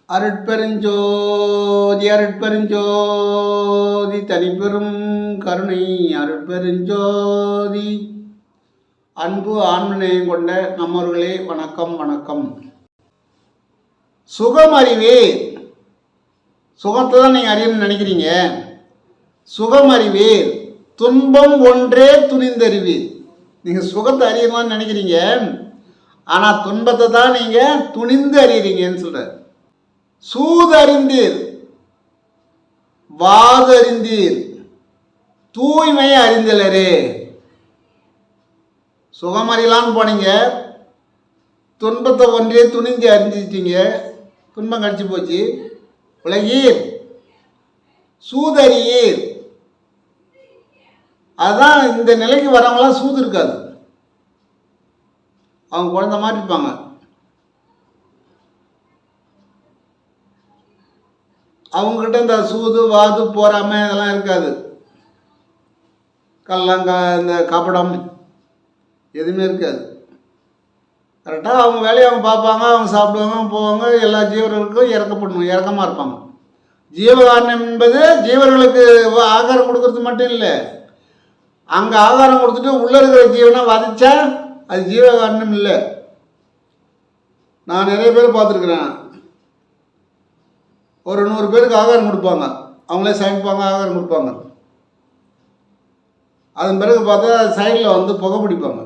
அருட்பெருஞ்சோதி அருட்பெருஞ்சோதி தனிப்பெரும் கருணை அருட்பெருஞ்சோதி. அன்பு ஆன்மநேயம் கொண்ட நம்மவர்களே வணக்கம் வணக்கம். சுகம் அறிவே, சுகத்தை தான் நீங்கள் அறியணும்னு நினைக்கிறீங்க. சுகம் அறிவே, துன்பம் ஒன்றே துணிந்தறிவீர். நீங்கள் சுகத்தை அறியணும்னு நினைக்கிறீங்க, ஆனால் துன்பத்தை தான் நீங்கள் துணிந்து அறியறீங்கன்னு சொல்கிறார். சூதறிந்தீர், வாதறிந்தீர், தூய்மை அறிந்தலரே. சுகம் அறியலான்னு போனீங்க, துன்பத்தை ஒன்றே துணிஞ்சு அறிஞ்சிட்டீங்க, துன்பம் கடிச்சு போச்சு. உலகீர் சூதறியீர். அதுதான் இந்த நிலைக்கு வரவங்களாம் சூது இருக்காது, அவங்க குழந்தை மாதிரி இருப்பாங்க. அவங்ககிட்ட இந்த சூது வாது போறாம இதெல்லாம் இருக்காது. இந்த கபடம் எதுவுமே இருக்காது. கரெக்டாக அவங்க வேலையை அவங்க பார்ப்பாங்க, அவங்க சாப்பிடுவாங்க, போவாங்க. எல்லா ஜீவர்களுக்கும் இறக்கமாக இருப்பாங்க. ஜீவகாரணம் என்பது ஜீவர்களுக்கு ஆகாரம் கொடுக்கறது மட்டும் இல்லை, அங்கே ஆகாரம் கொடுத்துட்டு உள்ளே இருக்கிற ஜீவனை வதைச்சா அது ஜீவகாரணம் இல்லை. நான் நிறைய பேர் பார்த்துருக்குறேன். ஒரு 100 பேருக்கு ஆகாரம் கொடுப்பாங்க, அவங்களே சமைப்பாங்க, ஆகாரம் கொடுப்பாங்க. அதன் பிறகு பார்த்தா சைடில் வந்து புகை பிடிப்பாங்க,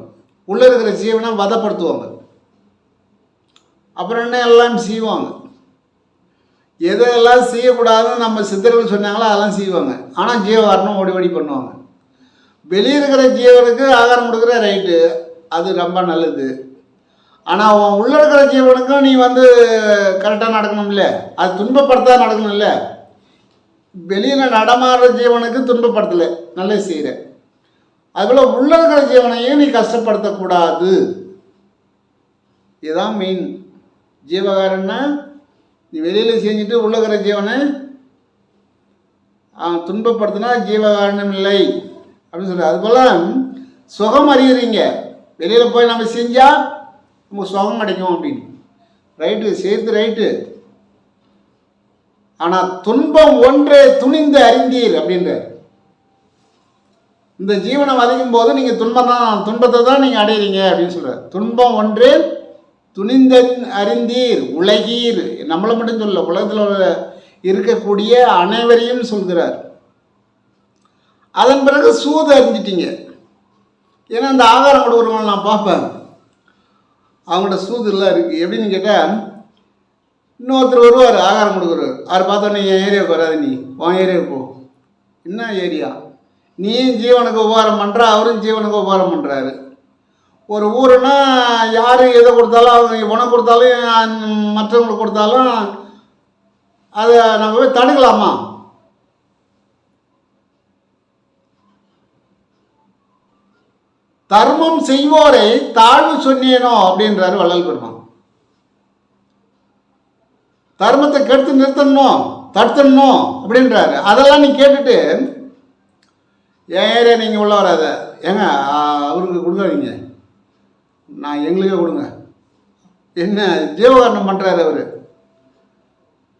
உள்ளே இருக்கிற ஜீவனை வதப்படுத்துவாங்க. அப்புறம் என்ன எல்லாம் செய்வாங்க. எதெல்லாம் செய்யக்கூடாதுன்னு நம்ம சித்தர்கள் சொன்னாங்களோ அதெல்லாம் செய்வாங்க. ஆனால் ஜீவகாரணம் ஓடி ஓடி பண்ணுவாங்க. வெளியே இருக்கிற ஜீவனுக்கு ஆகாரம் கொடுக்குற ரைட்டு, அது ரொம்ப நல்லது. ஆனால் அவன் உள்ளே இருக்கிற ஜீவனுக்கும் நீ வந்து கரெக்டாக நடக்கணும் இல்லை, அது துன்பப்படுத்தா நடக்கணும் இல்லை. வெளியில் நடமாடுற ஜீவனுக்கு துன்பப்படுத்தலை, நல்லது செய்கிற. அதுபோல் உள்ளே இருக்கிற ஜீவனையும் நீ கஷ்டப்படுத்தக்கூடாது. இதுதான் மெயின். ஜீவகாரன்னா நீ வெளியில் செஞ்சுட்டு உள்ள இருக்கிற ஜீவனை அவன் துன்பப்படுத்தினா ஜீவகாரணம் இல்லை அப்படின்னு சொல்லி. அதுபோல் சுகம் அறியுறீங்க, வெளியில் போய் நம்ம செஞ்சால் நமக்கு சுகம் கிடைக்கும் அப்படின்னு. ரைட்டு, சேர்த்து ரைட்டு. ஆனால் துன்பம் ஒன்றே துணிந்து அறிந்தீர் அப்படின்ற. இந்த ஜீவனை வதைக்கும் போது நீங்கள் துன்பத்தை தான் நீங்கள் அடையிறீங்க அப்படின்னு சொல்கிறார். துன்பம் ஒன்றே துணிந்த அறிந்தீர் உலகீர். நம்மளை மட்டும் சொல்ல, உலகத்தில் இருக்கக்கூடிய அனைவரையும் சொல்கிறார். அதன் பிறகு சூது அறிஞ்சிட்டீங்க. ஏன்னா இந்த ஆகாரம் கொடுக்குறவங்க நான் பார்ப்பேன், அவங்கள்ட்ட சூதுலாம் இருக்குது. எப்படின்னு கேட்டால், இன்னொருத்தர் வருவார் ஆகாரம் கொடுக்குறாரு. அவர் பார்த்தோன்னே என் ஏரியாவுக்கு வராது, நீ உன் ஏரியாவுக்கு போ. என்ன ஏரியா? நீயும் ஜீவனுக்கு உபகாரம் பண்ணுற, அவரும் ஜீவனுக்கு உபகாரம் பண்ணுறாரு. ஒரு ஊருன்னா யார் எதை கொடுத்தாலும், அவங்க உனக்கு கொடுத்தாலும் மற்றவங்களுக்கு கொடுத்தாலும் அதை நம்ம போய் தடுக்கலாமா? தர்மம் செய்வோரை தாழ்வு சொன்னேனோ அப்படின்றாரு வள்ளல் பெருமான். தர்மத்தை கெடுத்து நிறுத்தணும், தடுத்தணும் அப்படின்றாரு. அதெல்லாம் நீ கேட்டுட்டு என் ஏரியா நீங்கள் உள்ள வராத, ஏங்க அவருக்கு கொடுக்காதீங்க, நான் எங்களுக்கே கொடுங்க. என்ன ஜீவகாரணம் பண்ணுறாரு அவர்?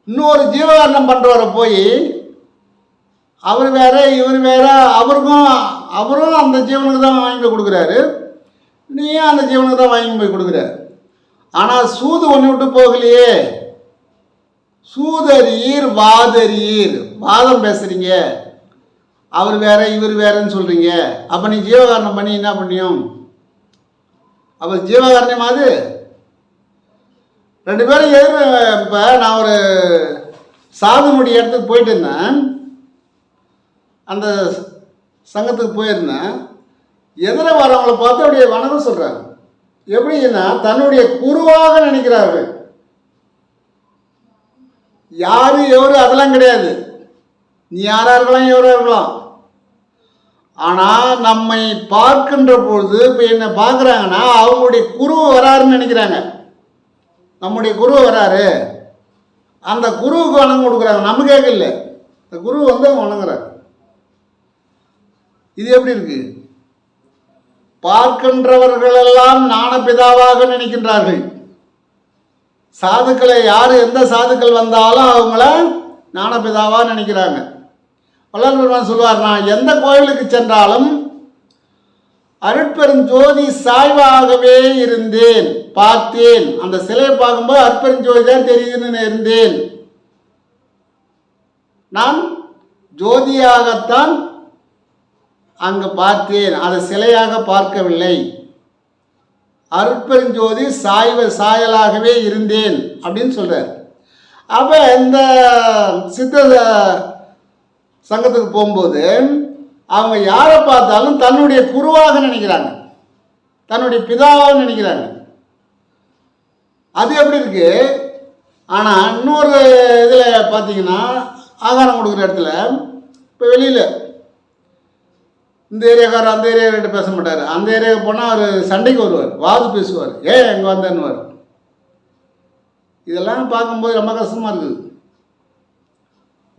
இன்னொரு ஜீவகாரணம் பண்ணுறவரை போய் அவர் வேற இவர் வேற, அவரும் அந்த ஜீவனுக்கு தான் வாங்கி போய் கொடுக்குறாரு, நீயும் அந்த ஜீவனுக்கு தான் வாங்கி போய் கொடுக்குற. ஆனால் சூது ஒன்று விட்டு போகலையே. சூதறியீர் வாதறியீர், வாதம் பேசுறீங்க, அவர் வேற இவர் வேறன்னு சொல்றீங்க. அப்போ நீ ஜீவகாரணம் பண்ணி என்ன பண்ணியும்? அப்போ ஜீவகாரணியம் அது 2 பேரும் இப்போ நான் ஒரு சாதுனுடைய இடத்துக்கு போயிட்டு இருந்தேன், அந்த சங்கத்துக்கு போயிருந்தேன். எதிர வரவங்களை பார்த்து அப்படியே வணக்கம் சொல்கிறாங்க. எப்படின்னா தன்னுடைய குருவாக நினைக்கிறார்கள். யாரு எவரு அதெல்லாம் கிடையாது, நீ யாராக இருக்கலாம் எவராக இருக்கலாம். ஆனால் நம்மை பார்க்கின்ற பொழுது இப்போ என்னை பார்க்குறாங்கன்னா அவங்களுடைய குரு வராருன்னு நினைக்கிறாங்க. நம்முடைய குரு வராரு, அந்த குருவுக்கு வணக்கம் கொடுக்குறாங்க, நம்ம கேட்கல, இந்த குரு வந்து அவங்க வணங்குறாங்க. இது எப்படி இருக்கு? பார்க்கின்றவர்களெல்லாம் ஞானபிதாவாக நினைக்கின்றார்கள், சாதுக்களை யார் எந்த சாதுக்கள் வந்தாலும் அவங்கள ஞானபிதாவாக நினைக்கிறாங்க. வள்ளல் பெருமான் சொல்வார், நான் எந்த கோயிலுக்கு சென்றாலும் அருட்பெருஞ்சோதி சாய்வாகவே இருந்தேன், பார்த்தேன். அந்த சிலையை பார்க்கும்போது அருட்பெருஞ்சோதி தான் தெரியுதுன்னு இருந்தேன். நான் ஜோதியாகத்தான் அங்கு பார்த்தேன், அதை சிலையாக பார்க்கவில்லை. அருட்பெருஞ்சோதி சாயலாகவே இருந்தேன் அப்படின்னு சொல்கிறார். அப்போ இந்த சித்த சங்கத்துக்கு போகும்போது அவங்க யாரை பார்த்தாலும் தன்னுடைய குருவாக நினைக்கிறாங்க, தன்னுடைய பிதாவாக நினைக்கிறாங்க. அது எப்படி இருக்கு? ஆனால் இன்னொரு இதில் பார்த்தீங்கன்னா ஆகாரம் கொடுக்குற இடத்துல இப்போ வெளியில் இந்த ஏரியாக்காரர் அந்த ஏரியாக்கிட்ட பேச மாட்டார். அந்த ஏரியாவுக்கு போனால் அவர் சண்டைக்கு வருவார், வாது பேசுவார், ஏன் எங்கே வந்தேன்னுவார். இதெல்லாம் பார்க்கும்போது ரொம்ப கஷ்டமாக இருக்குது.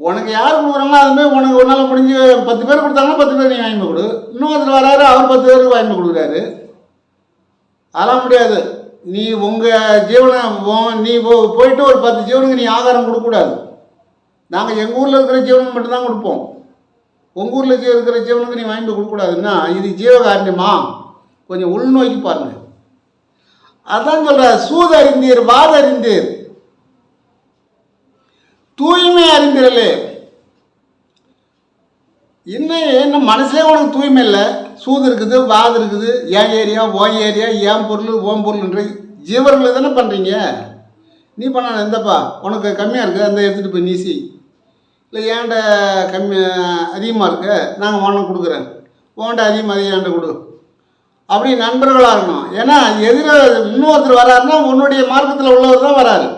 உனக்கு யார் கொடுக்குறாங்களோ அதுமாதிரி உனக்கு ஒரு நாள் முடிஞ்சு 10 பேர் கொடுத்தாங்கன்னா 10 பேர் நீ வாங்கி கொடு. இன்னொருத்தர் வராரு, அவர் 10 பேருக்கு வாங்கி கொடுக்குறாரு. அதெல்லாம் முடியாது. நீ உங்கள் ஜீவனை நீ போயிட்டு ஒரு 10 ஜீவனுக்கு நீ ஆகாரம் கொடுக்கக்கூடாது. நாங்கள் எங்கள் ஊரில் இருக்கிற ஜீவனுக்கு மட்டும்தான் கொடுப்போம். உங்கள் ஊரில் இருக்கிற ஜீவனுக்கு நீ வாங்கி கொடுக்கக்கூடாதுன்னா இது ஜீவகாரண்யமா? கொஞ்சம் உள்நோக்கி பாருங்கள். அதான் சொல்கிற, சூதறிந்தீர் வாதறிந்தீர் தூய்மை அறிந்திரலே. இன்னும் மனசுலேயே உனக்கு தூய்மை இல்லை. சூது இருக்குது, வாது இருக்குது, ஏன் ஏரியா ஓன் ஏரியா, ஏன் பொருள் ஓன் பொருள்ன்ற ஜீவர்களை தானே பண்ணுறீங்க. நீ பண்ண எந்தப்பா உனக்கு கம்மியாக இருக்குது அந்த எடுத்துகிட்டு போய் நீசி, இல்லை ஏன்ட கம்மி அதிகமாக இருக்கு நாங்கள் உனக்கு கொடுக்குறேன், ஓன்ட அதிகமாக ஏன்ட கொடு. அப்படி நண்பர்களாக இருக்கணும். ஏன்னா எதிர இன்னொருத்தர் வராருன்னா உன்னுடைய மார்க்கத்தில் உள்ளவர் தான் வராரு.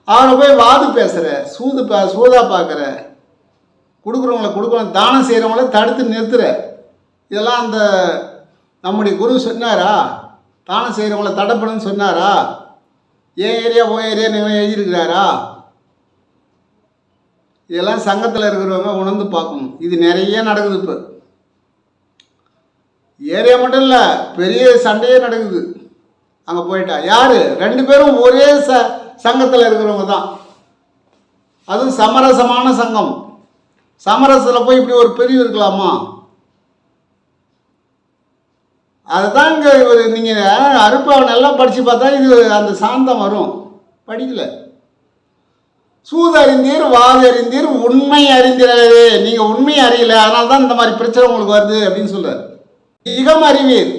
அவரை போய் வாது பேசுகிற, சூதா பார்க்குற, கொடுக்குறவங்கள கொடுக்கணும், தானம் செய்கிறவங்கள தடுத்து நிறுத்துற. இதெல்லாம் அந்த நம்முடைய குரு சொன்னாரா? தானம் செய்கிறவங்கள தடைப்படுன்னு சொன்னாரா? ஏன் ஏரியா போய் ஏரியா நீங்கள் எழுதியிருக்கிறாரா? இதெல்லாம் சங்கத்தில் இருக்கிறவங்க உணர்ந்து பார்க்கணும். இது நிறைய நடக்குது. இப்போ ஏரியா மட்டும் இல்லை, பெரிய சண்டையே நடக்குது. அங்கே போயிட்டா யார் 2 பேரும் ஒரே சங்கத்தில் இருக்கிறவங்க தான். அதுவும் சமரசமான சங்கம். சமரசத்தில் போய் இப்படி ஒரு பிரிவு இருக்கலாமா? அதுதான் இங்கே நீங்கள் அருப்பாவை நல்லா படித்து பார்த்தா இது அந்த சாந்தம் வரும். படிக்கலை. சூதறிந்தீர் வாதறிந்தீர் உண்மை அறிந்திரவே. நீங்கள் உண்மையை அறியலை, அதனால தான் இந்த மாதிரி பிரச்சனை உங்களுக்கு வருது அப்படின்னு சொல்கிறார். இகம் அறிவீர்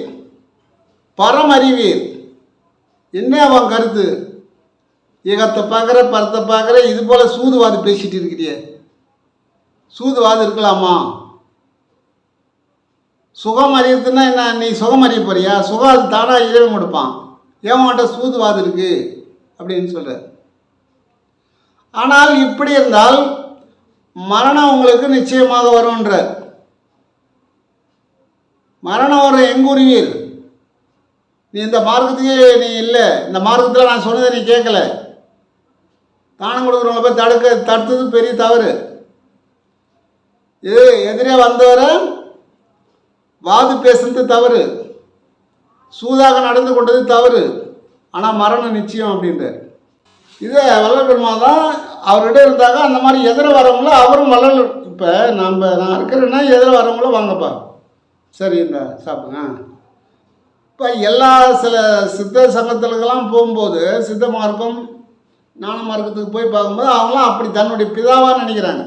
பரம் அறிவீர். என்ன அவன் கருத்து? இகத்தை பார்க்குற பரத்தை பார்க்குற, இது போல் சூதுவாது பேசிகிட்டு இருக்கிறிய. சூதுவாது இருக்கலாமா? சுகம் அறியறதுன்னா என்ன? நீ சுகம் அறிய போறியா? சுகம் அது தானாக இறைவன் கொடுப்பான். ஏமாட்ட சூதுவாது இருக்குது அப்படின்னு சொல்கிற. ஆனால் இப்படி இருந்தால் மரணம் உங்களுக்கு நிச்சயமாக வரும்ன்ற. மரணம் வர எங்குருவீர்? நீ இந்த மார்க்கத்துக்கே நீ இல்லை, இந்த மார்க்கத்தில் நான் சொன்னதை நீ கேட்கல. தானம் கொடுக்குறவங்கள போய் தடுத்தது பெரிய தவறு. இது எதிரே வந்தவரை வாது பேசுறது தவறு, சூதாக நடந்து கொண்டது தவறு. ஆனால் மரணம் நிச்சயம் அப்படின்றார். இதே வள்ளல் பெருமாள் தான் அவர்கிட்ட இருந்தாங்க. அந்த மாதிரி எதிர வரவங்கள அவரும் வள்ளல். இப்போ நான் இருக்கிறேன்னா எதிர வரவங்கள வாங்கப்பா, சரி இந்த சாப்பிடுங்க. இப்போ எல்லா சில சித்த சங்கத்துக்கெல்லாம் போகும்போது சித்த மார்க்கம் ஞான மார்க்கத்துக்கு போய் பார்க்கும்போது அவங்களாம் அப்படி தன்னுடைய பிதாவாக நினைக்கிறாங்க.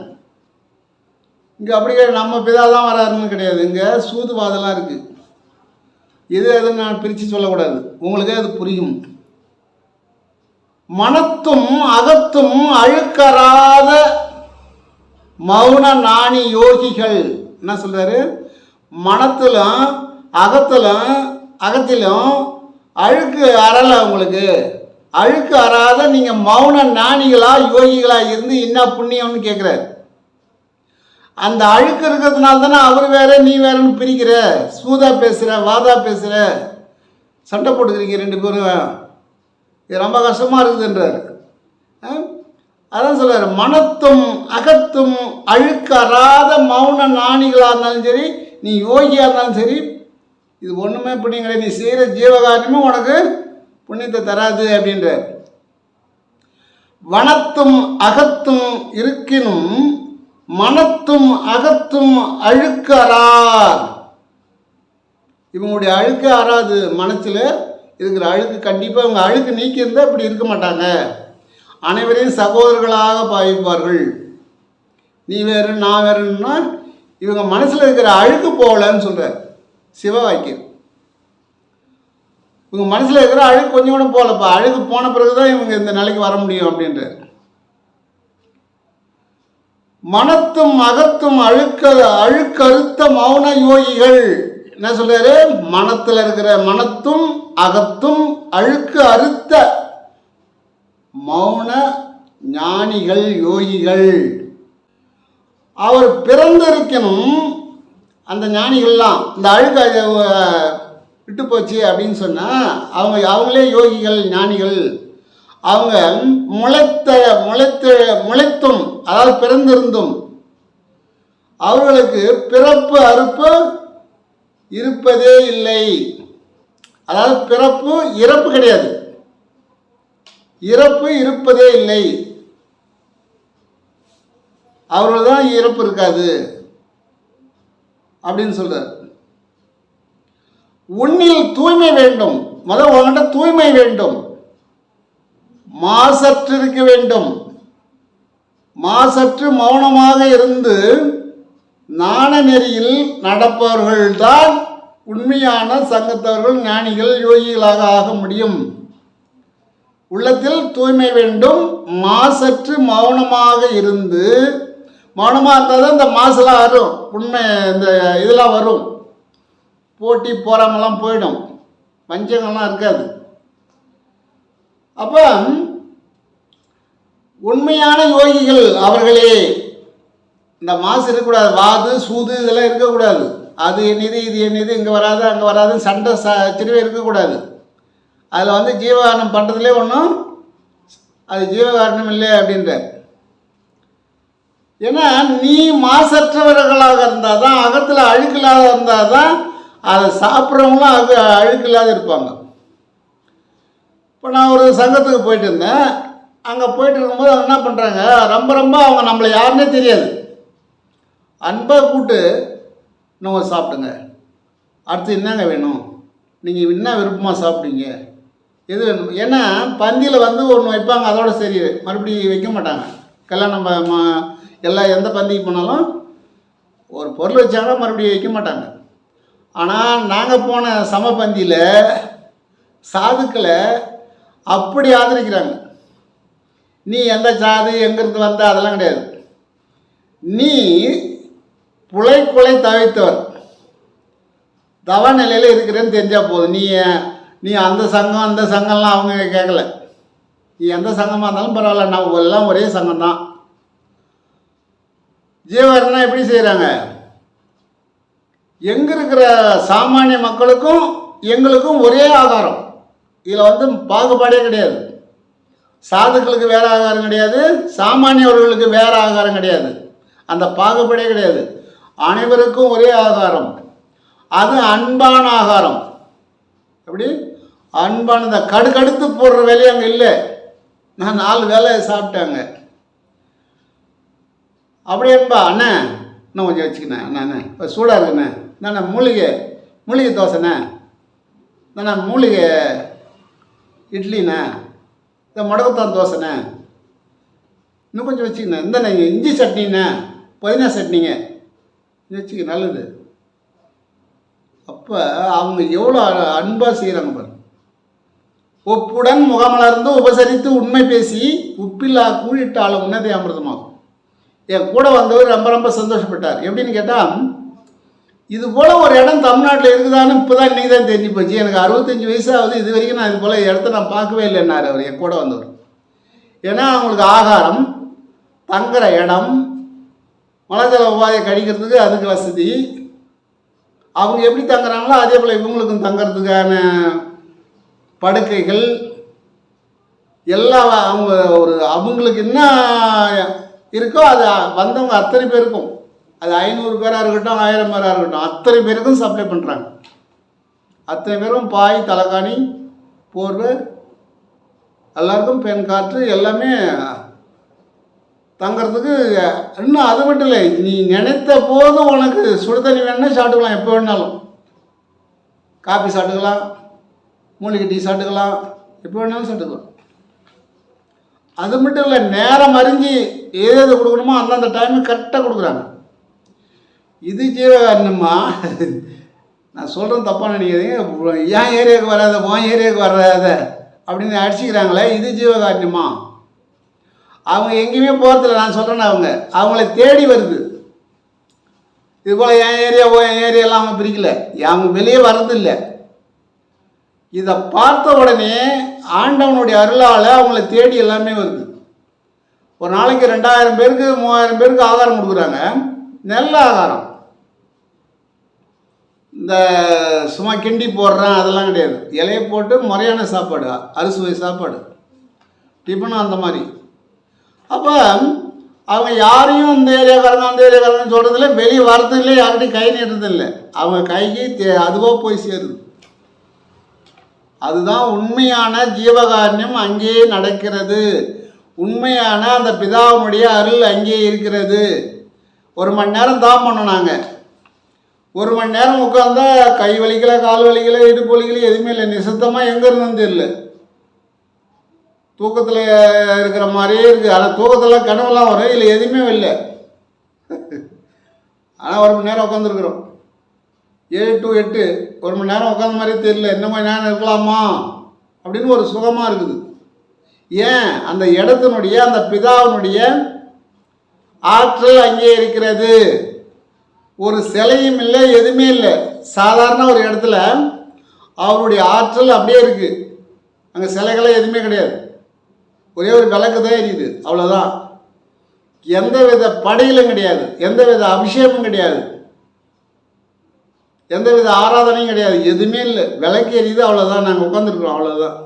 இங்கே அப்படி நம்ம பிதா தான் வராருன்னு கிடையாது. இங்கே சூதுவாதெல்லாம் இருக்குது. இது எதுன்னு நான் பிரித்து சொல்லக்கூடாது, உங்களுக்கே அது புரியும். மனத்தும் அகத்தும் அழுக்கறாத மௌன நாணி யோகிகள் என்ன சொல்றாரு? மனத்திலும் அகத்திலும் அழுக்கு அறலை. உங்களுக்கு அழுக்கு அறாத நீங்கள் மௌன ஞானிகளா யோகிகளா இருந்து என்ன புண்ணியம்னு கேட்குறாரு. அந்த அழுக்கு இருக்கிறதுனால தானே அவர் வேற நீ வேறன்னு பிரிக்கிற, சூதா பேசுகிற, வாதா பேசுகிற, சண்டை போட்டுக்கிறீங்க 2 பேரும். இது ரொம்ப கஷ்டமாக இருக்குதுன்றார். அதான் சொல்கிறார், மனத்தும் அகத்தும் அழுக்கறாத மௌன ஞானிகளாக இருந்தாலும் சரி, நீ யோகியாக இருந்தாலும் சரி, இது ஒன்றுமே புண்ணியம் கிடையாது. நீ செய்கிற ஜீவகாரியமும் உனக்கு புண்ணியத்தை தராது அப்படின்றார். வனத்தும் அகத்தும் இருக்கினும் மனத்தும் அகத்தும் அழுக்கு அறார். இவங்களுடைய அழுக்கு ஆறாது. மனசில் இருக்கிற அழுக்கு கண்டிப்பாக இவங்க அழுக்கு நீக்கியிருந்தால் இப்படி இருக்க மாட்டாங்க. அனைவரையும் சகோதரர்களாக பாவிப்பார்கள். நீ வேறு நான் வேறுன்னா இவங்க மனசில் இருக்கிற அழுக்கு போகலன்னு சொல்கிறார் சிவ வாக்கியம். இவங்க மனசில் இருக்கிற அழுக்கு கொஞ்சம் கூட போகலப்பா, அழுக்கு போன பிறகு தான் இவங்க இந்த நிலைக்கு வர முடியும் அப்படின்றார். மனத்தும் அகத்தும் அழுக்கறுத்த மௌன யோகிகள் என்ன சொல்றாரு? மனத்தில் இருக்கிற மனத்தும் அகத்தும் அழுக்கு அறுத்த மௌன ஞானிகள் யோகிகள். அவர் பிறந்திருக்கணும். அந்த ஞானிகள்லாம் இந்த அழுக்க விட்டு போச்சு அப்படின்னு சொன்னால் அவங்களே யோகிகள் ஞானிகள். அவங்க முளைத்தும் அதாவது பிறந்திருந்தும் அவர்களுக்கு பிறப்பு அறுப்பு இருப்பதே இல்லை. அதாவது பிறப்பு இறப்பு கிடையாது, இறப்பு இருப்பதே இல்லை. அவர்கள் தான் இறப்பு இருக்காது அப்படின்னு சொல்றார். உன்னில் தூய்மை வேண்டும். முதல் உங்கள்கிட்ட தூய்மை வேண்டும், மாசற்று இருக்க வேண்டும். மாசற்று மௌனமாக இருந்து நாண நெறியில் நடப்பவர்கள்தான் உண்மையான சங்கத்தவர்கள், ஞானிகள், யோகிகளாக ஆக முடியும். உள்ளத்தில் தூய்மை வேண்டும், மாசற்று மௌனமாக இருந்து. மௌனமாக இருந்தால் தான் இந்த மாசெல்லாம் வரும், உண்மை இந்த இதெல்லாம் வரும். போட்டி போராமலாம் போயிடும், வஞ்சகம்லாம் இருக்காது. அப்போ உண்மையான யோகிகள் அவர்களே. இந்த மாசு இருக்கக்கூடாது, வாது சூது இதெல்லாம் இருக்கக்கூடாது. அது என்னது இது என்னது, இங்கே வராது அங்கே வராது சண்டை சிறுவே இருக்கக்கூடாது. அதில் ஜீவகாரணம் பண்ணுறதுலே ஒன்றும் அது ஜீவகாரணம் இல்லை அப்படின்ற. ஏன்னா நீ மாசற்றவர்களாக இருந்தால் தான், அகத்தில் அழுக்கில்லாத இருந்தால் தான் அதை சாப்பிட்றவங்களும் அழுக்கில்லாத இருப்பாங்க. இப்போ நான் ஒரு சங்கத்துக்கு போயிட்டு இருந்தேன். அங்கே போயிட்டு இருக்கும்போது அவங்க என்ன பண்ணுறாங்க, ரொம்ப அவங்க நம்மளை யாருன்னே தெரியாது, அன்பாக கூப்பிட்டு நம்ம சாப்பிடுங்க, அடுத்து என்னங்க வேணும், நீங்கள் என்ன விருப்பமாக சாப்பிடுங்க, எது வேணும். ஏன்னா பந்தியில் ஒன்று வைப்பாங்க, அதோட சரி, மறுபடியும் வைக்க மாட்டாங்க. கல்யாணம் எல்லாம் எந்த பந்திக்கு போனாலும் ஒரு பொருள் வச்சாங்கன்னா மறுபடியும் வைக்க மாட்டாங்க. ஆனால் நாங்கள் போன சமபந்தியில் சாதுக்களை அப்படி ஆதரிக்கிறாங்க. நீ எந்த சாது எங்கிருந்து வந்த அதெல்லாம் கிடையாது. நீ புலைக்குலை தவித்தவர், தவ நிலையில் இருக்கிறேன்னு தெரிஞ்சால் போதும். நீ அந்த சங்கம் அந்த சங்கம்லாம் அவங்க கேட்கல. நீ எந்த சங்கமாக இருந்தாலும் பரவாயில்ல, நான் எல்லாம் ஒரே சங்கம்தான். ஜீவகரணம் எப்படி செய்கிறாங்க? எங்கே இருக்கிற சாமானிய மக்களுக்கும் எங்களுக்கும் ஒரே ஆகாரம். இதில் பாகுபாடே கிடையாது. சாதுக்களுக்கு வேறு ஆகாரம் கிடையாது, சாமானியவர்களுக்கு வேறு ஆகாரம் கிடையாது. அந்த பாகுபாடே கிடையாது. அனைவருக்கும் ஒரே ஆகாரம். அது அன்பான ஆகாரம். எப்படி அன்பான, இந்த கடுக்கடுத்து போடுற வேலையை அங்கே இல்லை. நான் 4 வேலை சாப்பிட்டேங்க. அப்படி என்பா அண்ணே இன்னும் கொஞ்சம் வச்சுக்கினேன், அண்ணா இப்போ சூடாக இருக்குண்ணே, நான் மூலிகை தோசைண்ணே, நான் மூலிகை இட்லிண்ணே, இந்த முடக்கத்தான் தோசைண்ணே, இன்னும் கொஞ்சம் வச்சுக்கினேன், இந்த இஞ்சி சட்னிண்ணே, புதினா சட்னிங்க வச்சுக்க, நல்லது. அப்போ அவங்க எவ்வளோ அன்பாக செய்கிறாங்க பாரு. ஒப்புடன் முகமலர்ந்து உபசரித்து உண்மை பேசி உப்பில்லா கூழிட்டாலும் உன்னதை அமிர்தமாகும். என் கூட வந்தவர் ரொம்ப சந்தோஷப்பட்டார். எப்படின்னு கேட்டால், இது போல் ஒரு இடம் தமிழ்நாட்டில் இருக்குதான்னு இப்போ தான் இன்றைக்கி தான் தெரிஞ்சு போச்சு. எனக்கு 65 வயசாகுது, இது வரைக்கும் நான் இது போல் இடத்த நான் பார்க்கவே இல்லைன்னார் அவர், என் கூட வந்தவர். ஏன்னா அவங்களுக்கு ஆகாரம், தங்குற இடம், மலஜல உபாதையை கழிக்கிறதுக்கு அதுக்கு வசதி. அவங்க எப்படி தங்குறாங்களோ அதே போல் இவங்களுக்கும் தங்கிறதுக்கான படுக்கைகள் எல்லாம் அவங்களுக்கு என்ன இருக்கோ அது வந்தவங்க அத்தனை பேருக்கும், அது 500 பேராக இருக்கட்டும் 1000 பேராக இருக்கட்டும், அத்தனை பேருக்கும் சப்ளை பண்ணுறாங்க. அத்தனை பேரும் பாய், தலைகாணி, போர்வை எல்லாருக்கும் பெண் காற்று எல்லாமே தங்கிறதுக்கு. இன்னும் அது மட்டும் இல்லை, நீ நினைத்த போது உனக்கு சுடு தண்ணி வேணுன்னா சாப்பிட்டுக்கலாம், எப்போ வேணாலும். காஃபி சாப்பிட்டுக்கலாம், மூலிகை டீ சாப்பிட்டுக்கலாம், எப்போ வேணாலும் சாப்பிட்டுக்கலாம். அது மட்டும் இல்லை, நேரம் அறிஞ்சு எது கொடுக்கணுமோ அந்தந்த டைமு கரெக்டாக கொடுக்குறாங்க. இது ஜீவகாரணமா? நான் சொல்கிறேன் தப்பாக நினைக்கிறீங்க. ஏன் ஏரியாவுக்கு வராத, உன் ஏரியாவுக்கு வராத அப்படின்னு அடிச்சுக்கிறாங்களே, இது ஜீவகாரணமா? அவங்க எங்கேயுமே போகிறதில்ல. நான் சொல்கிறேன்னு அவங்கள தேடி வருது. இது போல் என் ஏரியா என் ஏரியாலாம் அவங்க பிரிக்கல, அவங்க வெளியே வர்றதில்லை. இதை பார்த்த உடனே ஆண்டவனுடைய அருளால் அவங்கள தேடி எல்லாமே வருது. ஒரு நாளைக்கு 2000 பேருக்கு 3000 பேருக்கு ஆகாரம் கொடுக்குறாங்க. நல்ல ஆகாரம். இந்த சும்மா கிண்டி போடுறேன் அதெல்லாம் கிடையாது. இலையை போட்டு முறையான சாப்பாடு, அறுசுவை சாப்பாடு, டிஃபனும் அந்த மாதிரி. அப்போ அவங்க யாரையும் இந்த ஏரியாக்காரங்க அந்த ஏரியாக்காரங்கன்னு சொல்கிறதில்ல, வெளியே வரதில்லை, யார்கிட்டையும் கை நீட்டுறதில்லை. அவங்க கைக்கு அதுவாக போய் சேருது. அதுதான் உண்மையான ஜீவகாரண்யம் அங்கேயே நடக்கிறது. உண்மையான அந்த பிதாவுடைய அருள் அங்கேயே இருக்கிறது. 1 மணி நேரம் தான் பண்ணோம். நாங்கள் 1 மணி நேரம் உட்காந்தா கை வலிக்கல, கால் வலிக்கல, இடுப்பு வலிக்கல, எதுவுமே இல்லை. நிசத்தமாக எங்கே இருந்ததுன்னு தெரியல. தூக்கத்தில் இருக்கிற மாதிரியே இருக்குது. ஆனால் தூக்கத்தில் கனவுலாம் வரும், இல்லை எதுவுமே இல்லை. ஆனால் 1 மணி நேரம் உட்காந்துருக்குறோம். 7 to 8 1 மணி நேரம் உட்காந்த மாதிரியே தெரியல. இன்னும் கொஞ்சம் நேரம் இருக்கலாமா அப்படின்னு ஒரு சுகமாக இருக்குது. ஏன்? அந்த இடத்தினுடைய அந்த பிதாவினுடைய ஆற்றல் அங்கே இருக்கிறது. ஒரு சிலையும் இல்லை, எதுவுமே இல்லை. சாதாரண ஒரு இடத்துல அவருடைய ஆற்றல் அப்படியே இருக்குது. அங்கே சிலைகளே எதுவுமே கிடையாது. ஒரே ஒரு விளக்கு தான் எரியுது, அவ்வளோதான். எந்த வித படையிலும் கிடையாது, எந்த வித அபிஷேகமும் கிடையாது, எந்த வித ஆராதனையும் கிடையாது, எதுவுமே இல்லை. விளக்கு எரியுது, அவ்வளோதான். நாங்கள் உட்காந்துருக்குறோம், அவ்வளோதான்.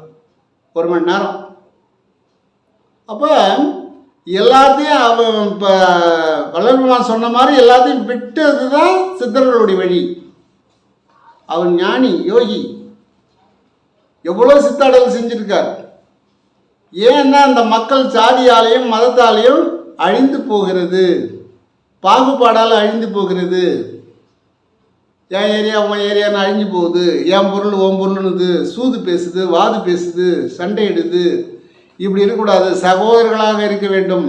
1 மணி நேரம். அப்போ எல்லாத்தையும் அவன் இப்போ வள்ளல்பெருமான் சொன்ன மாதிரி எல்லாத்தையும் விட்டது தான் சித்தர்களுடைய வழி. அவன் ஞானி, யோகி, எவ்வளோ சித்தாடல் செஞ்சுருக்கார். ஏன்னா அந்த மக்கள் சாதியாலையும் மதத்தாலையும் அழிந்து போகிறது, பாகுபாடால் அழிந்து போகிறது. என் ஏரியா உன் ஏரியான்னு அழிஞ்சு போகுது, என் பொருள் உன் பொருள்னுது, சூது பேசுது, வாது பேசுது, சண்டையிடுது. இப்படி இருக்கக்கூடாது, சகோதரர்களாக இருக்க வேண்டும்.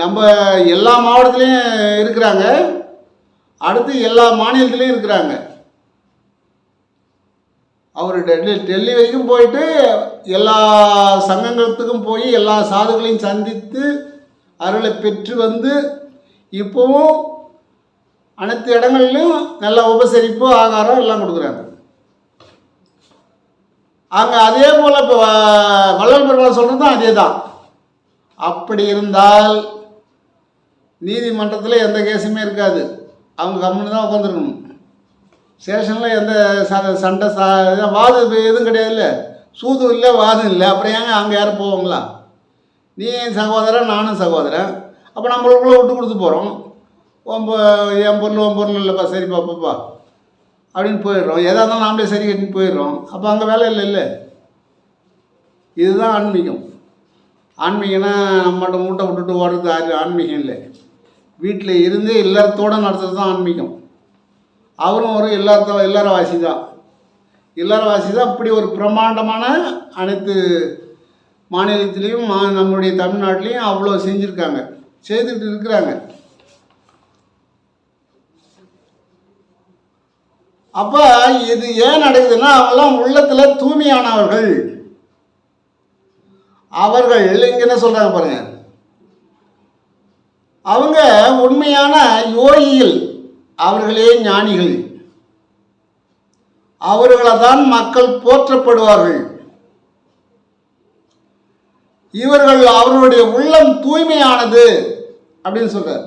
நம்ம எல்லா மாவட்டத்துலேயும் இருக்கிறாங்க, அடுத்து எல்லா மாநிலத்திலையும் இருக்கிறாங்க. அவர் டெல்லி வரைக்கும் போயிட்டு எல்லா சங்கங்களுக்கும் போய் எல்லா சாதுகளையும் சந்தித்து அருளை பெற்று வந்து இப்போவும் அனைத்து இடங்கள்லையும் நல்ல உபசரிப்பு, ஆகாரம் எல்லாம் கொடுக்குறாங்க. அங்கே அதே போல் இப்போ வள்ளல் பெருமாள் சொல்கிறதும் அதே தான். அப்படி இருந்தால் நீதிமன்றத்தில் எந்த கேஸுமே இருக்காது, அவங்க கம்முன்னு தான் உட்காந்துருக்கணும். ஸ்டேஷனில் எந்த சண்டை வாது எதுவும் கிடையாது, இல்லை சூதும் இல்லை, வாதம் இல்லை. அப்புறம் ஏங்க அங்கே யாரும் போவாங்களா? நீ சகோதரன், நானும் சகோதரன், அப்போ நம்மளுக்குள்ளே விட்டு கொடுத்து போகிறோம். என் பொருள் இல்லைப்பா, சரிப்பா பாப்பா அப்படின்னு போயிடுறோம். எதாக இருந்தாலும் நாமளே சரி கட்டின்னு போயிடுறோம். அப்போ அங்கே வேலை இல்லை. இதுதான் ஆன்மீகம். ஆன்மீகம்னா நம்மகிட்ட மூட்டை விட்டுட்டு ஓடுறது ஆன்மீகம் இல்லை. வீட்டில் இருந்து இல்லறத்தோடு நடத்துறது தான் ஆன்மீகம். அவரும் ஒரு இல்லறவாசி தான். இல்லறவாசி தான். இப்படி ஒரு பிரம்மாண்டமான அனைத்து மாநிலத்திலையும் நம்முடைய தமிழ்நாட்டிலையும் அவ்வளோ செஞ்சுருக்காங்க, செய்துக்கிட்டு இருக்கிறாங்க. அப்போ இது ஏன் நடக்குதுன்னா, அவங்கெல்லாம் உள்ளத்தில் தூய்மையானவர்கள். அவர்கள் இங்கே என்ன சொல்கிறாங்க பாருங்க, அவங்க உண்மையான யோகிகள், அவர்களே ஞானிகள். அவர்களை தான் மக்கள் போற்றப்படுவார்கள். இவர்கள் அவர்களுடைய உள்ளம் தூய்மையானது அப்படின்னு சொல்றார்.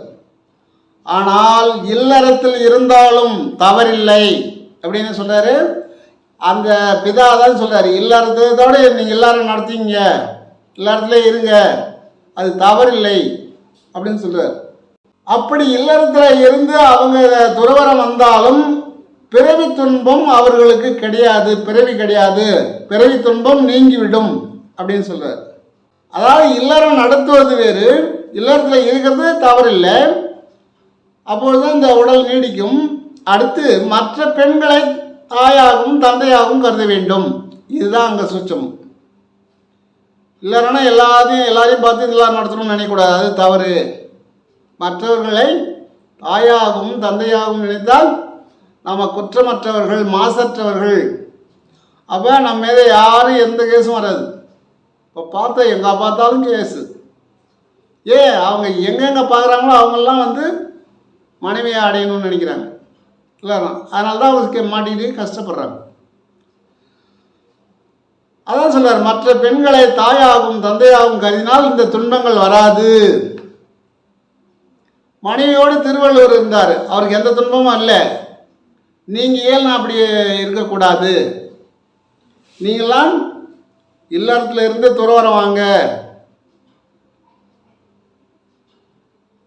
ஆனால் இல்லறத்தில் இருந்தாலும் தவறில்லை அப்படின்னு சொல்றாரு. அந்த பிதா தான் சொல்றாரு, இல்லறத்தோட நீங்க எல்லாரும் நடத்தீங்க, இல்லறத்துல இருங்க, அது தவறில்லை அப்படின்னு சொல்றாரு. அப்படி இல்லறத்துல இருந்து அவங்க துறவரம் வந்தாலும் பிறவி துன்பம் அவர்களுக்கு கிடையாது, பிறவி கிடையாது, பிறவி துன்பம் நீங்கிவிடும் அப்படின்னு சொல்றார். அதாவது இல்லறம் நடத்துவது வேறு, இல்லறத்தில் இருக்கிறது தவறில்லை, அப்பொழுதுதான் இந்த உடல் நீடிக்கும். அடுத்து மற்ற பெண்களை தாயாகவும் தந்தையாகவும் கருத வேண்டும். இதுதான் அங்கே சுச்சம். இல்லைன்னா எல்லாரையும் பார்த்து எல்லாரும் நடத்தணும்னு நினைக்கக்கூடாது, அது தவறு. மற்றவர்களை தாயாகவும் தந்தையாகவும் நினைத்தால் நம்ம குற்றமற்றவர்கள், மாசற்றவர்கள். அப்போ நம்ம மீது யாரும் எந்த கேஸும் வராது. இப்போ பார்த்தா எங்கே பார்த்தாலும் கேஸு. அவங்க எங்கெங்கே பார்க்குறாங்களோ அவங்கெல்லாம் மனைவியை அடையணும்னு நினைக்கிறாங்க. இல்லை, அதனால தான் அவங்க மாட்டிக்கிட்டு கஷ்டப்படுறாங்க. அதான் சொல்றார், மற்ற பெண்களை தாயாகவும் தந்தையாகவும் கருதினால் இந்த துன்பங்கள் வராது. மனைவியோடு திருவள்ளுவர் இருந்தார், அவருக்கு எந்த துன்பமும் இல்லை. நீங்கள் ஏன் அப்படி இருக்கக்கூடாது? நீங்களாம் இல்லறத்துல இருந்து துறவரம் வாங்க.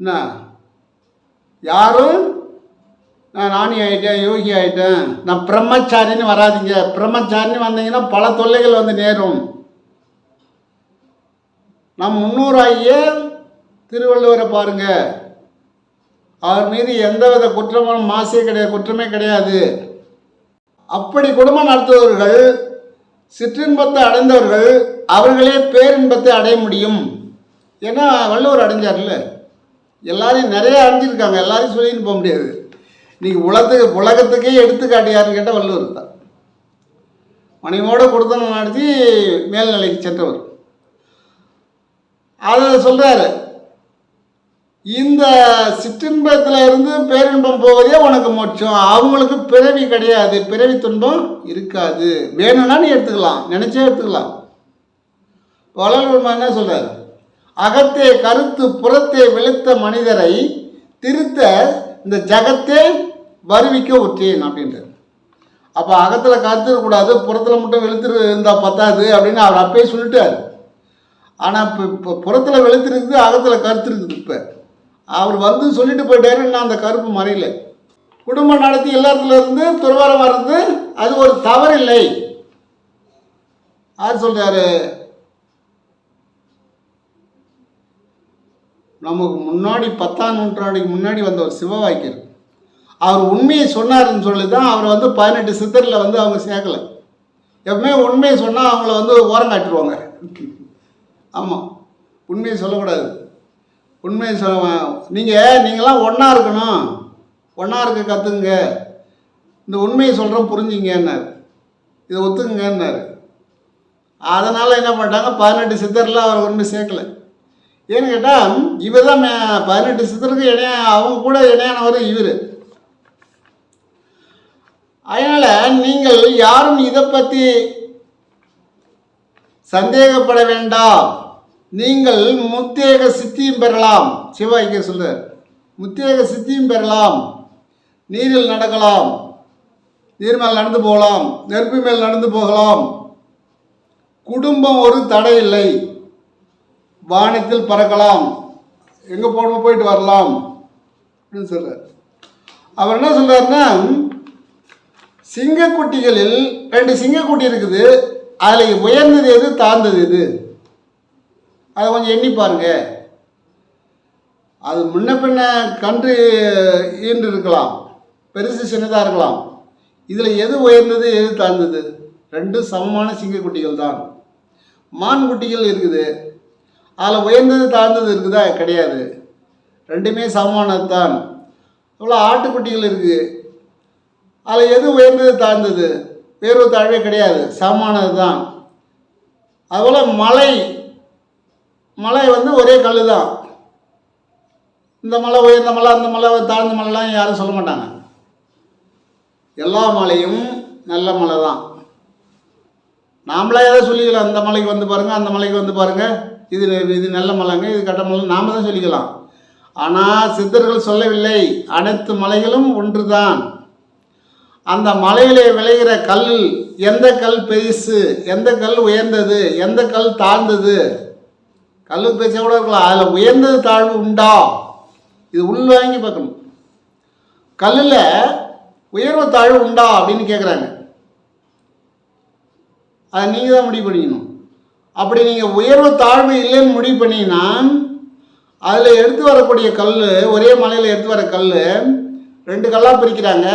என்ன யாரும் நான் ஞானி ஆகிட்டேன், யோகி ஆகிட்டேன், நான் பிரம்மச்சாரின்னு வராதிங்க. பிரம்மச்சாரின்னு வந்தீங்கன்னா பல தொல்லைகள் நேரும். நம் முன்னோராகிய திருவள்ளுவரை பாருங்க, அவர் மீது எந்தவித குற்றமும் மாசே கிடையாது, குற்றமே கிடையாது. அப்படி குடும்பம் நடத்துபவர்கள், சிற்றின்பத்தை அடைந்தவர்கள், அவர்களே பேரின்பத்தை அடைய முடியும். ஏன்னா வள்ளுவர் அடைஞ்சார்ல, எல்லாரையும் நிறைய அடைஞ்சிருக்காங்க, எல்லாரையும் சொல்லின்னு போக முடியாது. இன்னைக்கு உலகத்துக்கே எடுத்துக்காட்டு யாருன்னு கேட்டால் வள்ளுவர் தான். மனைவியோட கொடுத்தனம் நடத்தி மேல்நிலைக்கு சென்றவர். அதை சொல்றாரு, இந்த சிற்றின்பத்தில் இருந்து பேரின்பம் போவதே உனக்கு மோட்சம். அவங்களுக்கு பிறவி கிடையாது, பிறவி துன்பம் இருக்காது. வேணும்னா நீ எடுத்துக்கலாம், நினைச்சே எடுத்துக்கலாம். வள்ளல்வர் என்ன சொல்றாரு, அகத்தே கருத்து புறத்தே வெளுத்த மனிதரை திருத்த இந்த ஜகத்தே வருவிக்க உற்றேன் அப்படின்றார். அப்போ அகத்தில் கருத்து இருக்கக்கூடாது, புறத்தில் மட்டும் வெளுத்துரு இருந்தால் பத்தாது அப்படின்னு அவர் அப்பயே சொல்லிட்டார். ஆனால் இப்போ புறத்தில் வெளுத்து இருக்குது, அகத்தில் கருத்து இருக்குது. இப்போ அவர் சொல்லிட்டு போயிட்டாரு, நான் அந்த கருப்பு மறையல. குடும்பம் நடத்தி எல்லாத்துல இருந்து துறவரம் வர்றது அது ஒரு தவறில்லை. யார் சொல்றாரு? நமக்கு முன்னாடி 10ஆம் நூற்றாண்டுக்கு முன்னாடி வந்த ஒரு சிவவாக்கியர், அவர் உண்மையை சொன்னார்ன்னு சொல்லி தான் அவர் 18 சித்தரில் அவங்க சேர்க்கலை. எப்பவுமே உண்மையை சொன்னால் அவங்கள ஓரம் காட்டிடுவாங்க. ஆமாம், உண்மையை சொல்லக்கூடாது. உண்மையை நீங்களாம் ஒன்றா இருக்கணும், ஒன்றா இருக்க கற்றுங்க, இந்த உண்மையை சொல்கிறோம் புரிஞ்சுங்கன்னாரு, இதை ஒத்துக்குங்கன்னாரு. அதனால் என்ன பண்ணிட்டாங்க, 18 சித்தரில் அவர் உண்மை சேர்க்கலை. ஏன்னு கேட்டால் இவர் தான் 18 சித்தருக்கு அவங்க கூட இணையானவர் இவர். அதனால் நீங்கள் யாரும் இதை பற்றி சந்தேகப்பட வேண்டாம். நீங்கள் முத்தேக சித்தியும் பெறலாம். சிவாய்க்கு சொல்றார், முத்தேக சித்தியும் பெறலாம். நீரில் நடக்கலாம், நீர் மேல் நடந்து போகலாம், நெருப்பு மேல் நடந்து போகலாம். குடும்பம் ஒரு தடை இல்லை. வானத்தில் பறக்கலாம், எங்கே போகணுமோ போயிட்டு வரலாம் அப்படின்னு சொல்றார். அவர் என்ன சொல்றாருன்னா, சிங்கக்குட்டிகளில் 2 சிங்கக்குட்டி இருக்குது, அதில் உயர்ந்தது எது, தாழ்ந்தது எது, அதை கொஞ்சம் எண்ணி பாருங்க. அது முன்ன பின்ன கன்று ஈன்று இருக்கலாம், பெருசு சின்னதாக இருக்கலாம். இதில் எது உயர்ந்தது எது தாழ்ந்தது? 2 சமமான சிங்கக்குட்டிகள் தான். மான் குட்டிகள் இருக்குது, அதில் உயர்ந்தது தாழ்ந்தது இருக்குதா? கிடையாது, 2மே சமமானது தான். இவ்வளோ ஆட்டுக்குட்டிகள் இருக்குது, அதில் எது உயர்ந்தது தாழ்ந்தது? உயர்வு தாழ்வே கிடையாது, சமமானது தான். அதுபோல் மலை ஒரே கல் தான். இந்த மலை உயர்ந்த மலை, அந்த மலை தாழ்ந்த மலைலாம் யாரும் சொல்ல மாட்டாங்க. எல்லா மலையும் நல்ல மலை தான். நாமளே எதாவது சொல்லிக்கலாம், அந்த மலைக்கு பாருங்கள், அந்த மலைக்கு பாருங்கள், இது நல்ல மலைங்க, இது கட்ட மலை, நாம் தான் சொல்லிக்கலாம். ஆனால் சித்தர்கள் சொல்லவில்லை, அனைத்து மலைகளும் ஒன்று தான். அந்த மலையிலே விளைகிற கல், எந்த கல் பெருசு, எந்த கல் உயர்ந்தது, எந்த கல் தாழ்ந்தது, கல் பேச கூட இருக்கலாம், அதில் உயர்ந்தது தாழ்வு உண்டா? இது உள்வாங்கி பார்க்கணும். கல்லில் உயர்வு தாழ்வு உண்டா அப்படின்னு கேட்குறாங்க. அதை நீங்கள் தான் முடிவு பண்ணிக்கணும். அப்படி நீங்கள் உயர்வு தாழ்வு இல்லைன்னு முடிவு பண்ணிங்கன்னா அதில் எடுத்து வரக்கூடிய கல், ஒரே மலையில் எடுத்து வர கல் 2 கல்லாக பிரிக்கிறாங்க.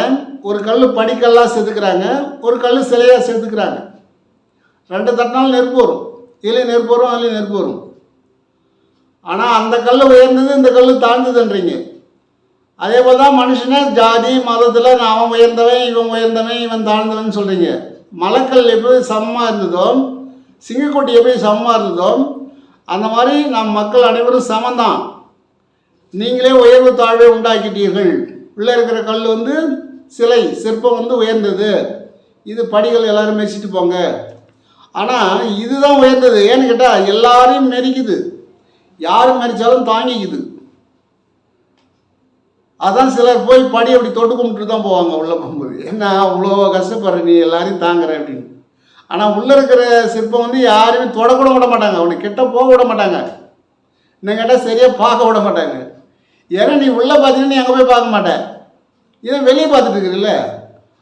ஒரு கல் படிக்கல்லாக செதுக்கிறாங்க, ஒரு கல் சிலையாக செதுக்கிறாங்க. 2 தட்டினாலும் நெருப்பு வரும், இதுலேயும் நெருப்பு வரும், அதுலேயும் நெருப்பு வரும். ஆனால் அந்த கல் உயர்ந்தது, இந்த கல் தாழ்ந்ததுன்றீங்க. அதே போல் தான் மனுஷனே ஜாதி மதத்தில் அவன் உயர்ந்தவன், இவன் தாழ்ந்தவன் சொல்கிறீங்க. மலைக்கல் எப்படி சமமாக இருந்ததோ, சிங்கக்கொட்டி எப்படி சமமாக இருந்ததோ, அந்த மாதிரி நம் மக்கள் அனைவரும் சமந்தான். நீங்களே உயர்வு தாழ்வை உண்டாக்கிட்டீர்கள். உள்ளே இருக்கிற கல் சிலை சிற்பம் உயர்ந்தது, இது படிகள் எல்லாரும் மெரிச்சிட்டு போங்க. ஆனால் இதுதான் உயர்ந்தது. ஏன்னு கேட்டால் எல்லாரையும் மெரிக்குது, யாரும் மெரிச்சாலும் தாங்கிக்குது. அதான் சிலர் போய் படி அப்படி தொட்டு கும்பிட்டு தான் போவாங்க உள்ளே போகும்போது. என்ன அவ்வளோ கஷ்டப்படுற, நீ எல்லாரையும் தாங்குற அப்படின்னு. ஆனால் உள்ளே இருக்கிற சிற்பம் யாரையுமே தொடக்கூட விட மாட்டாங்க, அவனை கிட்ட போக விட மாட்டாங்க. இன்னும் கேட்டால் சரியாக பார்க்க விட மாட்டாங்க. ஏன்னா நீ உள்ளே பார்த்தீங்கன்னா நீ அங்கே போய் பார்க்க மாட்டேன், இதை வெளியே பார்த்துட்டு இருக்கிறில்ல,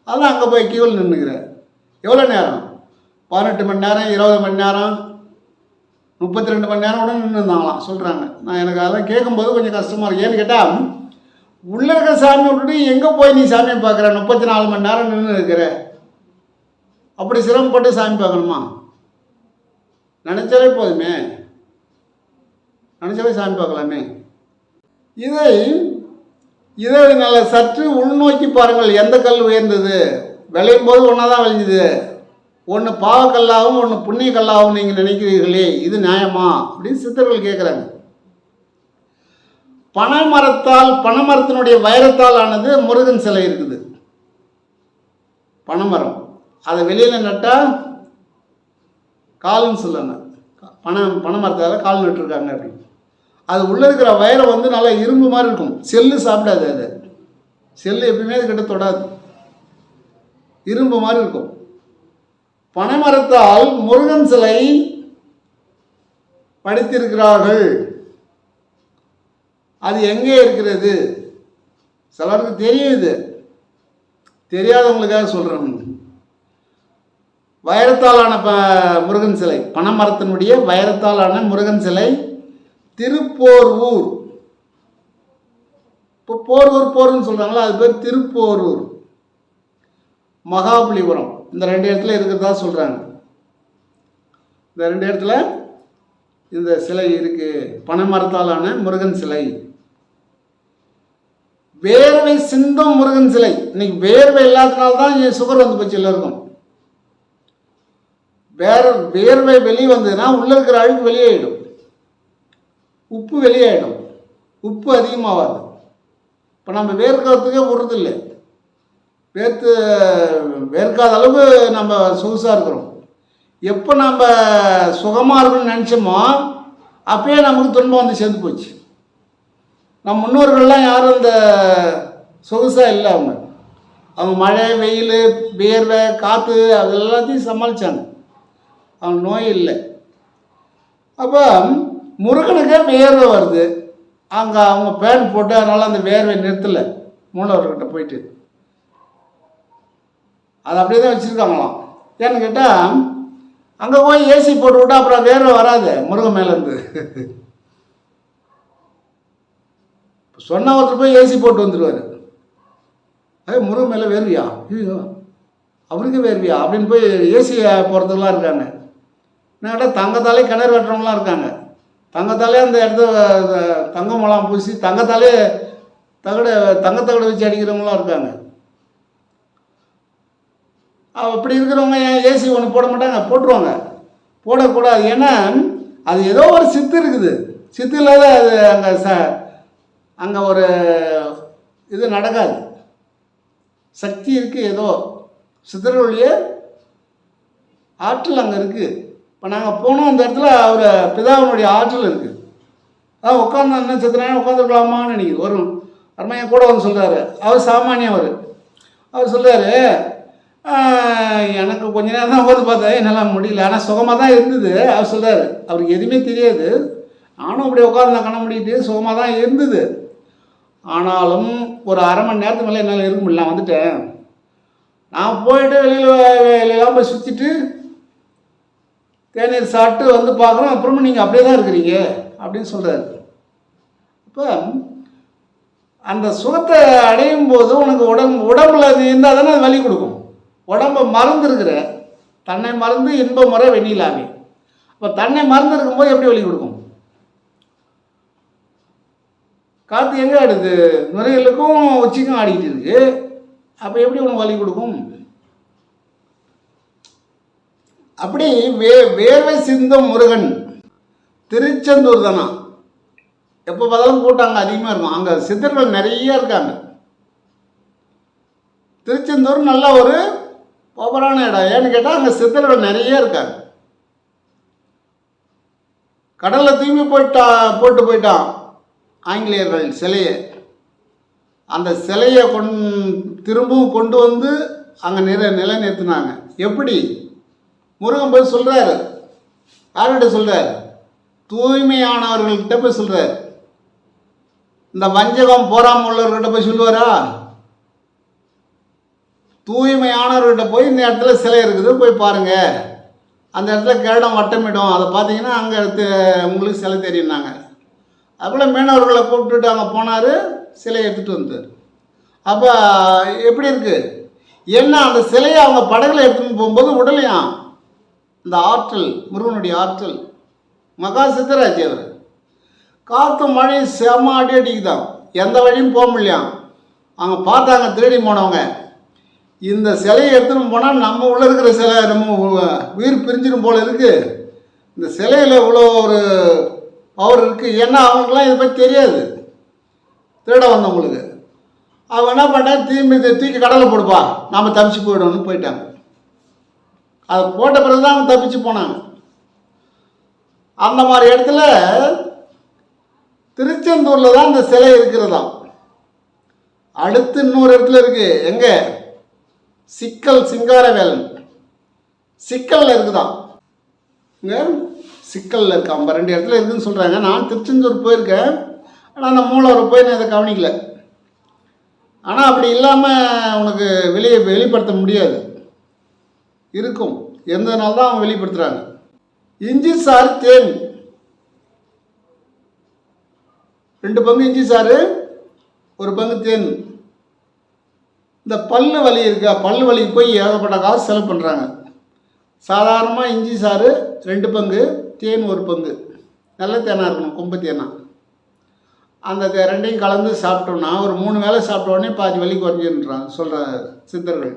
அதெல்லாம் அங்கே போய் கியூவில் நின்றுக்கிறேன். எவ்வளோ நேரம்? 18 மணி நேரம், 20 மணி நேரம், 32 மணி நேரம் கூட நின்று இருந்தாங்களாம் சொல்கிறாங்க. நான் எனக்கு அதெல்லாம் கேட்கும்போது கொஞ்சம் கஷ்டமாக இருக்குது. ஏன்னு கேட்டால் உள்ளே இருக்கிற சாமியை விட்டுட்டு எங்கே போய் நீ சாமியை பார்க்குற? 34 மணி நேரம் நின்று இருக்கிற, அப்படி சிரமப்பட்டு சாமி பார்க்கணுமா? நினச்சாலே போதுமே, நினச்சாலே சாமி பார்க்கலாமே. இதை நல்ல சற்று உள்நோக்கி பாருங்கள். எந்த கல் உயர்ந்தது? விளையும் போது ஒன்றா தான் விளைஞ்சுது. ஒன்று பாவக்கல்லாகவும் ஒன்று புண்ணிய கல்லாகவும் நீங்கள் நினைக்கிறீர்களே, இது நியாயமா அப்படின்னு சித்தர்கள் கேட்குறாங்க. பனைமரத்தினுடைய வைரத்தால் ஆனது முருகன் சிலை இருக்குது. பனைமரம், அதை வெளியில் நட்டால் கால்னு சொல்லணும். பனைமரத்தால் கால் நட்டுருக்காங்க அப்படின்னு. அது உள்ளே இருக்கிற வைரம் நல்லா இரும்பு மாதிரி இருக்கும். செல்லு சாப்பிடாது, அது செல்லு எப்பயுமே அது கிட்ட தொடாது, இரும்பு மாதிரி இருக்கும். பனைமரத்தால் முருகன் சிலை படித்திருக்கிறார்கள். அது எங்கே இருக்கிறது? சிலருக்கு தெரியுது, தெரியாதவங்களுக்காக சொல்கிறேன். வைரத்தாலான முருகன் சிலை, பனைமரத்தினுடைய வைரத்தாலான முருகன் சிலை திருப்போரூர். இப்போ போர்னு சொல்கிறாங்களா, அது பேர் திருப்போரூர். மகாபலிபுரம், இந்த 2 இடத்துல இருக்கிறதா சொல்கிறாங்க. இந்த 2 இடத்துல இந்த சிலை இருக்குது, பனைமரத்தாலான முருகன் சிலை. வேர்வை சிந்தும் முருகன் சிலை. இன்னைக்கு வேர்வை இல்லாதனால்தான் சுகர் போச்சு எல்லாருக்கும். வேர்வை வெளியே வந்ததுன்னா உள்ளே இருக்கிற அழுக்கு வெளியேடும், உப்பு வெளியேடும், உப்பு அதிகமாகாது. இப்போ நம்ம வேர்க்கிறதுக்கே விடுறதில்லை, வேர்க்காத அளவு நம்ம சொகுசாக இருக்கிறோம். எப்போ நம்ம சுகமாக இருக்கணும்னு நினச்சோமோ அப்பயே நமக்கு துன்பம் சேர்ந்து போச்சு. நம்ம முன்னோர்கள்லாம் யாரும் இந்த சொகுசாக இல்லை. அவங்க மழை வெயில் வேர்வை காற்று அது எல்லாத்தையும் சமாளித்தாங்க, அவங்க நோய் இல்லை. அப்போ முருகனுக்கே வேர்வை வருது, அங்கே அவங்க பேன் போட்டு அதனால் அந்த வேர்வை நிறுத்தலை. மூலவர்கிட்ட போயிட்டு அது அப்படியே தான் வச்சுருக்காங்களாம். ஏன்னு கேட்டால் அங்கே போய் ஏசி போட்டு விட்டா அப்புறம் வேர்வை வராது முருகன் மேலேருந்து. சொன்ன ஒருத்தர் போய் ஏசி போட்டு வந்துடுவார். முருகன் மேலே வேர்வியா, ஐயோ அவருக்கு வேர்வியா அப்படின்னு போய் ஏசி போகிறதுலாம் இருக்காங்க. என்ன கேட்டால் தங்கத்தாலே கிணறு வெட்டுறவங்களாம் இருக்காங்க. தங்கத்தாலே அந்த இடத்த தங்க முலாம் பூசி தங்கத்தாலே தங்கத்தகடு வச்சு அடிக்கிறவங்களாம் இருக்காங்க. அப்படி இருக்கிறவங்க ஏசி ஒன்று போட மாட்டாங்க, போட்டுருவாங்க. போடக்கூடாது, ஏன்னா அது ஏதோ ஒரு சித்து இருக்குது. சித்து இல்லாத அது அங்கே ஒரு இது நடக்காது. சக்தி இருக்குது, ஏதோ சித்தர்களுடைய ஆற்றல் அங்கே இருக்குது. இப்போ நாங்கள் போனோம் அந்த இடத்துல அவர் பிதாவினுடைய ஆற்றல் இருக்குது. அதான் உட்காந்து என்ன சித்தனாக உட்காந்துருக்கலாமான்னு நினைக்கிது. வரும் அருமையாக கூட வந்து சொல்கிறாரு, அவர் சாமானியம். அவர் சொல்கிறாரு, எனக்கு கொஞ்ச நேரம் தான் போது பார்த்தேன், என்னால் முடியல, ஆனால் சுகமாக தான் இருந்தது. அவர் சொல்கிறார், அவருக்கு எதுவுமே தெரியாது, நானும் அப்படி உட்காந்து நான் கண்ண முடிக்கிட்டு சுகமாக தான் இருந்தது. ஆனாலும் ஒரு 1/2 மணி நேரத்துக்கு மேலே என்னால் இருக்க முடியல, வந்துட்டேன். நான் போயிட்டு வெளியிலாம் போய் சுற்றிட்டு தேநீர் சாப்பிட்டு வந்து பார்க்குறோம், அப்புறமா நீங்கள் அப்படியே தான் இருக்கிறீங்க அப்படின்னு சொல்கிறாரு. இப்போ அந்த சுகத்தை அடையும் போது உனக்கு உடம்புல இருந்தால் தானே அது வலி கொடுக்கும். உடம்பை மறந்து இருக்கிற, தன்னை மறந்து இன்ப முறை வெண்ணிலாமே. இப்போ தன்னை மறந்து இருக்கும்போது எப்படி வலி கொடுக்கும்? காற்று எங்கே ஆடுது? நுரையீரலுக்கும் உச்சிக்கும் ஆடிக்கிட்டு இருக்கு. அப்போ எப்படி உனக்கு வலி கொடுக்கும்? அப்படி வேர்வை சிந்தும் முருகன் திருச்செந்தூர் தானா. எப்போ பார்த்தாலும் கூட்டாங்க அதிகமாக இருக்கும். அங்கே சித்தர்கள் நிறைய இருக்காங்க. திருச்செந்தூர் நல்ல ஒரு பவரான இடம். ஏன்னு கேட்டால் அங்கே சித்தர்கள் நிறைய இருக்காங்க. கடலில் தூய்மை போட்டு போயிட்டான் ஆங்கிலேயர்கள் சிலையை. அந்த சிலையை திரும்பவும் கொண்டு வந்து அங்கே நிலைநிறுத்தினாங்க. எப்படி? முருகன் போய் சொல்கிறாரு. யார்கிட்ட சொல்கிறார்? தூய்மையானவர்கள்கிட்ட போய் சொல்கிறார். இந்த வஞ்சகம் போராமல் உள்ளவர்கிட்ட போய் சொல்லுவாரா? தூய்மையானவர்கிட்ட போய் இந்த இடத்துல சிலை இருக்குது, போய் பாருங்கள், அந்த இடத்துல கேடம் வட்டமிடும், அதை பார்த்தீங்கன்னா அங்கே உங்களுக்கு சிலை தெரியும்னாங்க. அப்போலாம் மீனவர்களை கூப்பிட்டுட்டு அங்கே போனார், சிலையை எடுத்துகிட்டு வந்தார். அப்போ எப்படி இருக்குது? ஏன்னா அந்த சிலையை அவங்க படகுல எடுத்துகிட்டு போகும்போது உடலையாம் இந்த ஆற்றல், முருகனுடைய ஆற்றல். மகா சித்தராஜ் அவர். காற்று மழை செம அடி அடிக்குதான், எந்த வழியும் போக முடியாம். அவங்க பார்த்தாங்க, தேடி போனவங்க, இந்த சிலையை எடுத்துகிட்டு போனால் நம்ம உள்ளே இருக்கிற சிலை நம்ம உயிர் பிரிஞ்சிடும் போல் இருக்குது. இந்த சிலையில் இவ்வளோ ஒரு பவர் இருக்குது. ஏன்னா அவங்களுக்குலாம் இதை பற்றி தெரியாது, தேட வந்தவங்களுக்கு. அவங்க என்ன பண்ணால் தூக்கி கடலை போடுப்பா, நாம் தப்பிச்சு போயிடணும்னு போயிட்டாங்க. அதை போட்ட பிறகு தான் அவங்க தப்பிச்சு போனாங்க. அந்த மாதிரி இடத்துல திருச்செந்தூரில் தான் இந்த சிலை இருக்கிறதாம். அடுத்து இன்னொரு இடத்துல இருக்குது. எங்கே? சிக்கல் சிங்காரவேலன் சிக்கலில் இருக்குதான். இங்கே சிக்கலில் இருக்கா. நம்ம 2 இடத்துல இருக்குதுன்னு சொல்கிறாங்க. நான் திருச்செந்தூர் போயிருக்கேன், ஆனால் அந்த மூலவரை போய் நான் இதை கவனிக்கல. ஆனால் அப்படி இல்லாமல் உனக்கு வெளிப்படுத்த முடியாது, இருக்கும். எந்தனால தான் அவங்க வெளிப்படுத்துகிறாங்க. இஞ்சி சாறு தேன் 2 பங்கு இஞ்சி சாறு, 1 பங்கு தேன். இந்த பல்லு வலி இருக்கா, பல்லு வலிக்கு போய் ஏகப்பட்ட காசு செலவு பண்ணுறாங்க. சாதாரணமாக இஞ்சி சாறு 2 பங்கு, தேன் 1 பங்கு, நல்ல தேனாக இருக்கணும், கொம்பு தேனா. அந்த 2ஐயும் கலந்து சாப்பிட்டோம்னா ஒரு 3 வேளை சாப்பிட்ட உடனே பாதி வலி குறைஞ்சின்றாங்க சொல்கிற சித்தர்கள்.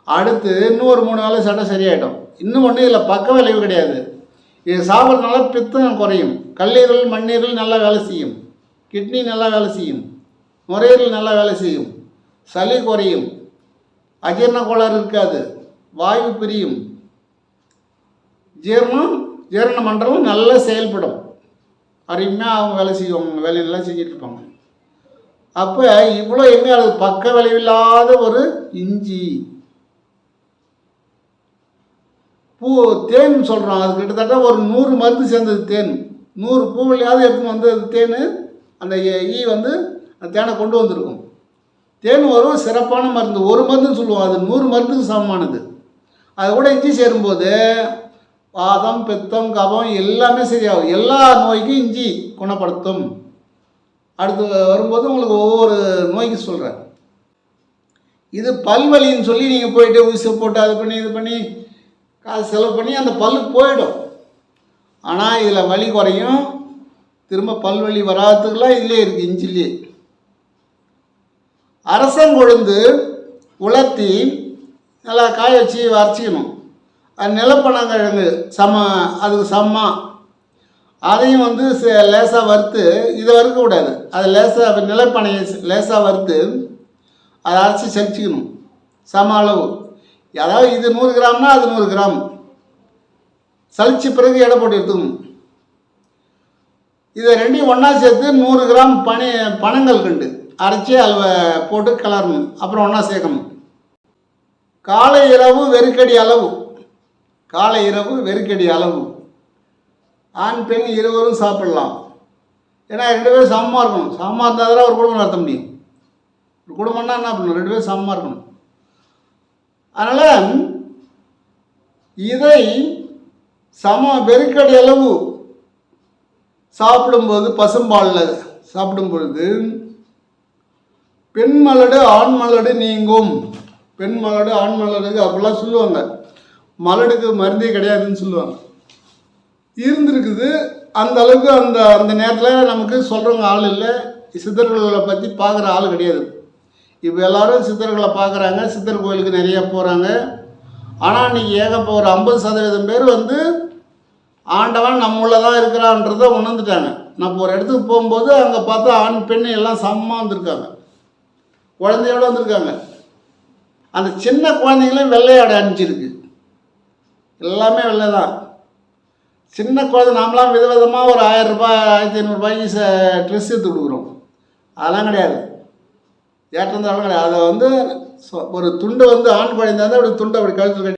அடுத்து இன்னும் ஒரு 3 வேளை சாப்பிட்டா சரியாயிடும். இன்னும் ஒன்றும் இதில் பக்க விளைவு கிடையாது. இது சாப்பிட்றதுனால பித்தம் குறையும், கல்லீரல் மண்ணீரல் நல்லா வேலை செய்யும், கிட்னி நல்லா வேலை செய்யும், நுரையீரல் நல்லா வேலை செய்யும், சளி குறையும், அஜீரண கோளாறு இருக்காது, வாயு பிரியும், ஜீரண மண்டலம் நல்லா செயல்படும். அருமையாக அவங்க வேலை செய்வாங்க, வேலையெல்லாம் செஞ்சுட்டு இருப்பாங்க. அப்போ இவ்வளோ எங்கே அது பக்க விளைவில்லாத ஒரு இஞ்சி பூ தேன் சொல்கிறோம். அது கிட்டத்தட்ட ஒரு 100 மருந்து சேர்ந்தது தேன். 100 பூவிலையாவது எடுத்துன்னு வந்து அது தேன், அந்த ஈ வந்து அந்த தேனை கொண்டு வந்திருக்கும். தேன் ஒரு சிறப்பான மருந்து, ஒரு மருந்துன்னு சொல்லுவோம், அது 100 மருந்துக்கு சமமானது. அது கூட இஞ்சி சேரும்போது வாதம் பித்தம் கபம் எல்லாமே சரியாகும். எல்லா நோய்க்கும் இஞ்சி குணப்படுத்தும். அடுத்து வரும்போது உங்களுக்கு ஒவ்வொரு நோய்க்கு சொல்கிறேன். இது பல்வலின்னு சொல்லி நீங்கள் போயிட்டு ஊசி போட்டு அது பண்ணி இது பண்ணி காசு செலவு பண்ணி அந்த பல்லு போயிடும். ஆனால் இதில் வலி குறையும், திரும்ப பல்வலி வராதுக்கெல்லாம் இதிலே இருக்குது, இஞ்சிலே. அரசங்கொழுந்து உலர்த்தி நல்லா காய வச்சு வரைச்சிக்கணும். அது நிலப்பனங்கிழங்கு அதுக்கு சம்மா, அதையும் வந்து லேசாக வறுத்து, இதை வறுக்கக்கூடாது, அதை லேசாக நிலப்பனையை லேசாக வறுத்து அதை அரைச்சி சலிச்சிக்கணும் சம அளவு. அதாவது இது 100 கிராம்னா அது 100 கிராம் சலிச்சு பிறகு எடை போட்டு எடுத்துக்கணும். இதை 2ஐயும் ஒன்றா சேர்த்து 100 கிராம் பனங்கள் கண்டு அரைச்சி அதில் போட்டு கிளறணும். அப்புறம் ஒன்றா சேர்க்கணும். காலை இரவு வெறுக்கடி அளவு, காலை இரவு வெறுக்கடி அளவு. ஆண் பெண் இருவரும் சாப்பிடலாம். ஏன்னா 2 பேரும் சமமாக இருக்கணும். சமமாக இருந்தால் தான் ஒரு குடும்பம் நடத்த முடியும். ஒரு குடும்பம்னா என்ன பண்ணணும்? 2 பேரும் சமமாக இருக்கணும். அதனால் இதை வெறுக்கடை அளவு சாப்பிடும்போது, பசும்பாலில் சாப்பிடும் பொழுது பெண் மலடு ஆண் மலடு நீங்கும். பெண் மலடு ஆண் மலடுக்கு அப்படிலாம் சொல்லுவாங்க. மலடுக்கு மருந்தே கிடையாதுன்னு சொல்லுவாங்க. இருந்திருக்குது. அந்த அளவுக்கு அந்த அந்த நேரத்தில் நமக்கு சொல்கிறவங்க ஆள் இல்லை. சித்தர்களை பற்றி பார்க்குற ஆள் கிடையாது. இப்போ எல்லோரும் சித்தர்களை பார்க்குறாங்க, சித்தர் கோயிலுக்கு நிறையா போகிறாங்க. ஆனால் இன்றைக்கி ஒரு 50% பேர் ஆண்டவன் நம்மள தான் இருக்கிறான்றதை உணர்ந்துட்டாங்க. நம்ம ஒரு இடத்துக்கு போகும்போது அங்கே பார்த்தா ஆண் பெண் எல்லாம் சமமாக வந்திருக்காங்க, குழந்தையோடு வந்திருக்காங்க. அந்த சின்ன குழந்தைங்களும் வெள்ளையாடை அணிஞ்சிருக்கு, எல்லாமே வெள்ளை தான். சின்ன குழந்தை நாமளாம் விதவிதமாக ஒரு 1000 ரூபாய் 1500 ட்ரெஸ் எடுத்து கொடுக்குறோம். அதெல்லாம் கிடையாது, ஏற்றந்தாலும் கிடையாது. அதை ஒரு துண்டை ஆண் குழந்தை இருந்தால் அப்படி துண்டை அப்படி கழுத்தில்